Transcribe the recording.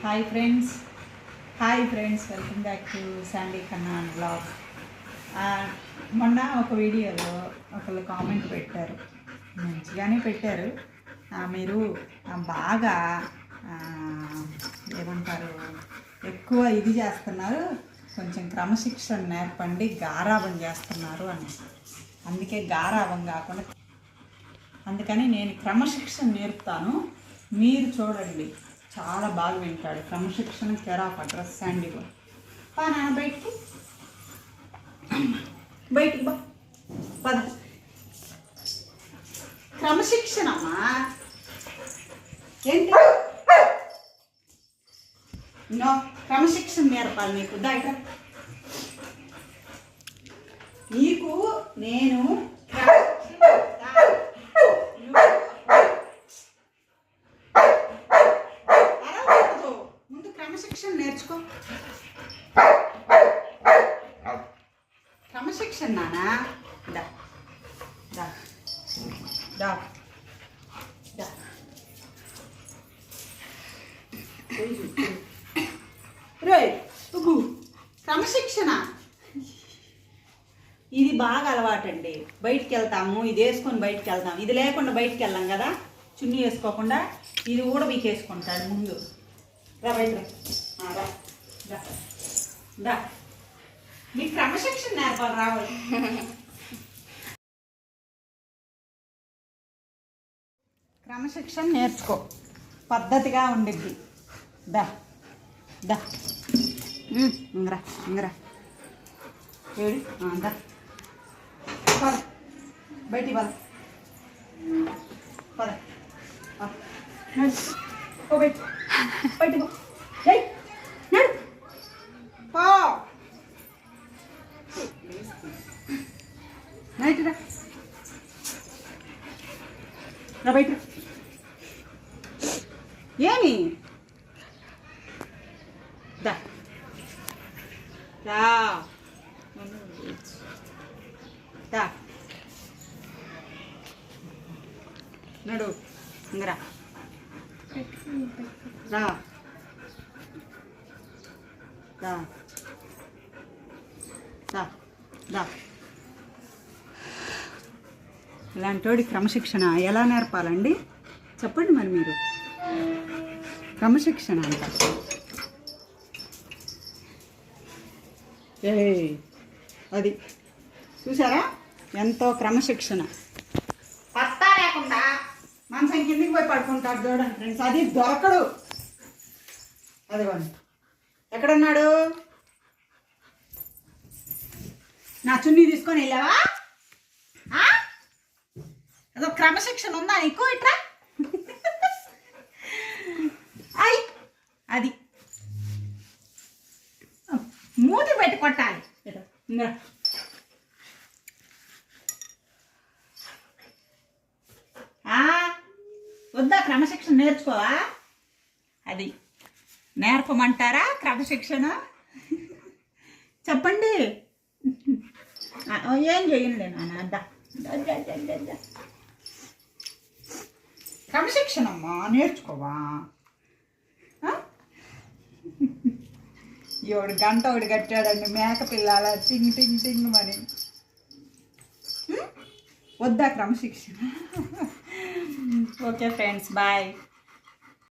Hi friends welcome back to Sandy Khanna vlog. మొన్న ఒక వీడియోలో ఒకళ్ళు కామెంట్ పెట్టారు, మంచిగానే పెట్టారు. మీరు బాగా ఏమంటారు, ఎక్కువ ఇది చేస్తున్నారు, కొంచెం క్రమశిక్షణ నేర్పండి, గారాబం చేస్తున్నారు అని. అందుకే గారాబం కాకుండా అందుకని నేను క్రమశిక్షణ నేర్పుతాను, మీరు చూడండి. చాలా బాగా వింటాడు. క్రమశిక్షణ కేర్ ఆఫ్ అడ్రస్ శాండీ కూడా. నాన్న బయటికి బా పద. క్రమశిక్షణమ్మా ఏంటి? నో, క్రమశిక్షణ నేర్పాలి నీకు. దగ్గర నీకు నేను క్రమశిక్షణ నేర్చుకో. క్రమశిక్షణ నానా. దా దా దా దా. క్రమశిక్షణ ఇది బాగా అలవాటండి. బయటికి వెళ్తాము, ఇది వేసుకొని బయటికి వెళ్తాము. ఇది లేకుండా బయటికి వెళ్ళాం కదా, చున్నీ వేసుకోకుండా. ఇది కూడా వీకేసుకుంటాడు ముందు. రా బయట రా. మీకు క్రమశిక్షణ నేర్పాలి, రావాలి. క్రమశిక్షణ నేర్చుకో, పద్ధతిగా ఉండిద్ది. దా దా ఇంగరా ఇంగరా ఏడు. దా పద, బయటికి పద పద. బయట బయట పో. నైట్ రా బయట. ఏమి దా దా దా నడు ఇంగరా రా దా దా దా. ఇలాంటి క్రమశిక్షణ ఎలా నేర్పాలండి చెప్పండి మరి మీరు. క్రమశిక్షణ అంట అది చూసారా, ఎంతో క్రమశిక్షణ. పత్తా లేకుండా మనసం కిందికి పోయి పడుకుంటాడు చూడండి ఫ్రెండ్స్. అది దొరకడు. అదిగోండి, ఎక్కడున్నాడు? నా చున్నీ తీసుకొని వెళ్ళావా? అదో క్రమశిక్షణ ఉందా నీకు? ఇట్లా అయి అది మూతి పెట్టి కొట్టాలి. వద్దా క్రమశిక్షణ నేర్చుకోవా? అది నేర్పమంటారా క్రమశిక్షణ? చెప్పండి. ఏం చేయండి నాన్న. అద్దా క్రమశిక్షణ అమ్మా, నేర్చుకోవా? ఈవిడ గంట ఒకటి కట్టాడండి, మేక పిల్లల టింగ్ టింగ్ టింగ్ అని. వద్దా క్రమశిక్షణ? Okay friends, bye.